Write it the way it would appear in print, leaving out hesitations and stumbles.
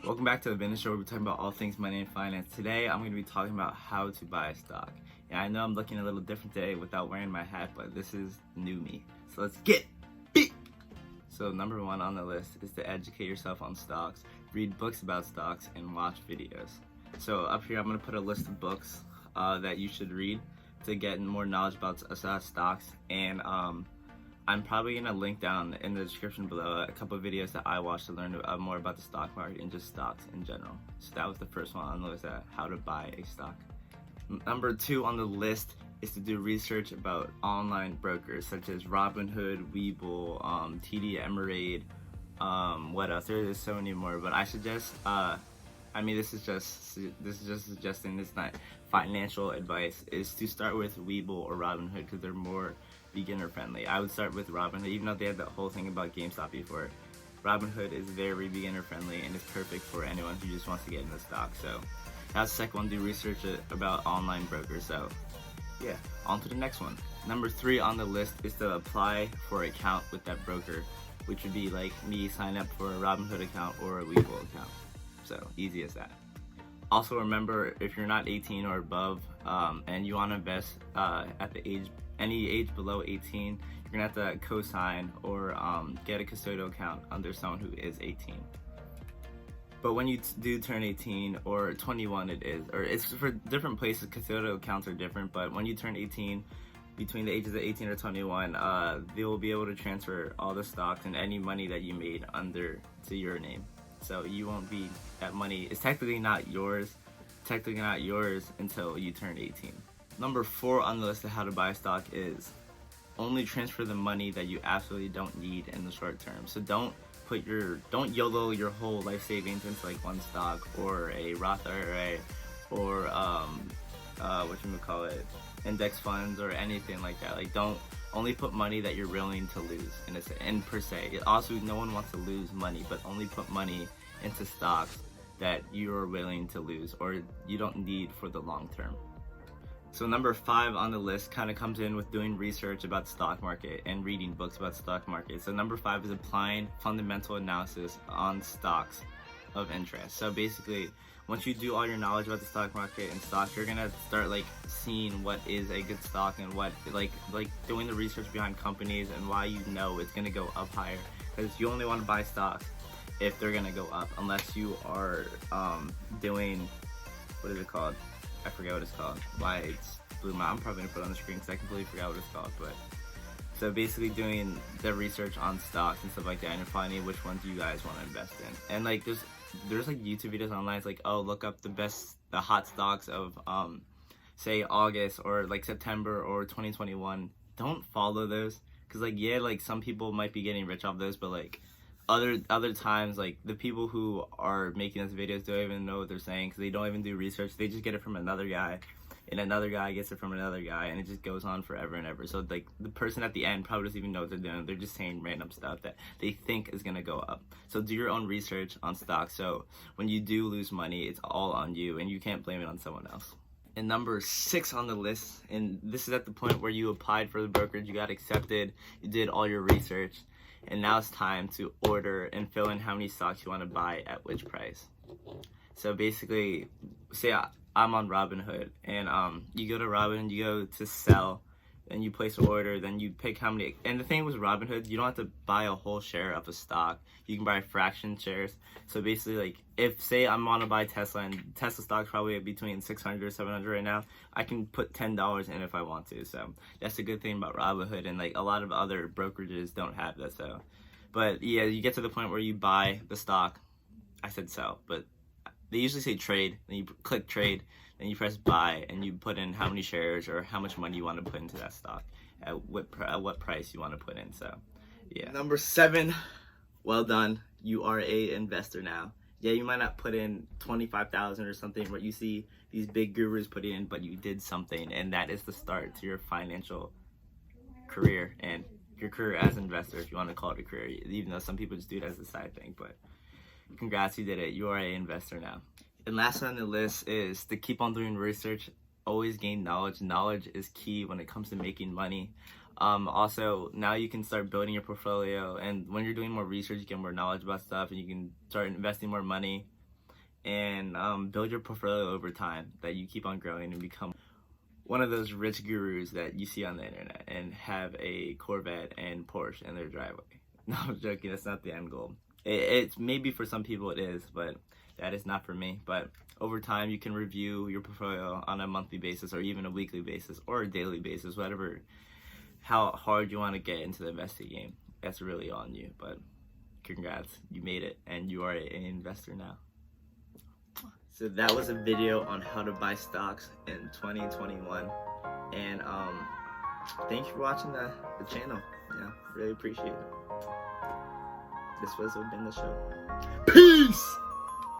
Welcome back to the business show where we're talking about all things money and finance. Today I'm going to be talking about how to buy a stock. And I know I'm looking a little different today without wearing my hat, but this is new me. So let's get beat! So number one on the list is to educate yourself on stocks, read books about stocks, and watch videos. So up here I'm going to put a list of books that you should read to get more knowledge about stocks, and I'm probably going to link down in the description below a couple of videos that I watched to learn more about the stock market and just stocks in general. So that was the first one on the list, how to buy a stock. Number two on the list is to do research about online brokers such as Robinhood, Webull, TD Emerade, what else? There is so many more, but I suggest, this is just suggesting, this is not financial advice, is to start with Webull or Robinhood because they're more beginner friendly. I would start with Robinhood, even though they had that whole thing about GameStop before. Robinhood is very beginner friendly and is perfect for anyone who just wants to get into stock. So that's the second one, do research about online brokers. So yeah, on to the next one. Number three on the list is to apply for an account with that broker, which would be like me signing up for a Robinhood account or a Webull account. So easy as that. Also remember, if you're not 18 or above and you want to invest at any age below 18, you're gonna have to co-sign or get a custodial account under someone who is 18. But when you do turn 18 or 21, it's for different places, custodial accounts are different, but when you turn 18, between the ages of 18 or 21, they will be able to transfer all the stocks and any money that you made to your name. So you won't be, that money is technically not yours until you turn 18. Number four on the list of how to buy stock is only transfer the money that you absolutely don't need in the short term. So don't YOLO your whole life savings into like one stock or a Roth IRA or index funds or anything like that. Like, don't only put money that you're willing to lose in per se. Also, no one wants to lose money, but only put money into stocks that you're willing to lose or you don't need for the long term. So number five on the list kind of comes in with doing research about the stock market and reading books about the stock market. So number five is applying fundamental analysis on stocks of interest. So basically, once you do all your knowledge about the stock market and stocks, you're gonna start like seeing what is a good stock and what like doing the research behind companies and why you know it's gonna go up higher. Because you only want to buy stocks if they're gonna go up, unless you are doing, what is it called? I forget what it's called. Why it's blew my. I'm probably gonna put it on the screen because I completely forgot what it's called. But so basically, doing the research on stocks and stuff like that, and finding which ones you guys want to invest in. And like there's like YouTube videos online. It's like, oh, look up the hot stocks of say August or like September or 2021. Don't follow those because like some people might be getting rich off those, but like other times, like the people who are making those videos don't even know what they're saying because they don't even do research. They just get it from another guy, and another guy gets it from another guy, and it just goes on forever and ever. So like the person at the end probably doesn't even know what they're doing. They're just saying random stuff that they think is gonna go up. So do your own research on stocks. So when you do lose money, it's all on you, and you can't blame it on someone else. And number six on the list, and this is at the point where you applied for the brokerage, you got accepted, you did all your research, and now it's time to order and fill in how many stocks you want to buy at which price. So basically, say I'm on Robinhood, and you go to Robinhood, you go to sell, then you place an order, then you pick how many. And the thing with Robinhood, you don't have to buy a whole share of a stock. You can buy fraction shares. So basically, like if say I want to buy Tesla, and Tesla stock's probably between 600 700 right now, I can put $10 in if I want to. So that's a good thing about Robinhood, and like a lot of other brokerages don't have that. So, but yeah, you get to the point where you buy the stock. I said sell, but they usually say trade. Then you click trade, then you press buy, and you put in how many shares or how much money you want to put into that stock at what price you want to put in. So yeah. Number seven, well done. You are a investor now. Yeah, you might not put in 25,000 or something, what you see these big gurus put in, but you did something, and that is the start to your financial career and your career as an investor, if you want to call it a career, even though some people just do it as a side thing. But congrats, you did it. You are an investor now. And last on the list is to keep on doing research. Always gain knowledge. Knowledge is key when it comes to making money. Also, now you can start building your portfolio, and when you're doing more research, you get more knowledge about stuff, and you can start investing more money and build your portfolio over time, that you keep on growing and become one of those rich gurus that you see on the internet and have a Corvette and Porsche in their driveway. No, I'm joking. That's not the end goal. It's maybe for some people it is, but that is not for me. But over time, you can review your portfolio on a monthly basis or even a weekly basis or a daily basis, whatever, how hard you want to get into the investing game. That's really on you, but congrats, you made it and you are an investor now. So that was a video on how to buy stocks in 2021, and thanks for watching the channel. Yeah, really appreciate it. This was been the show. Peace.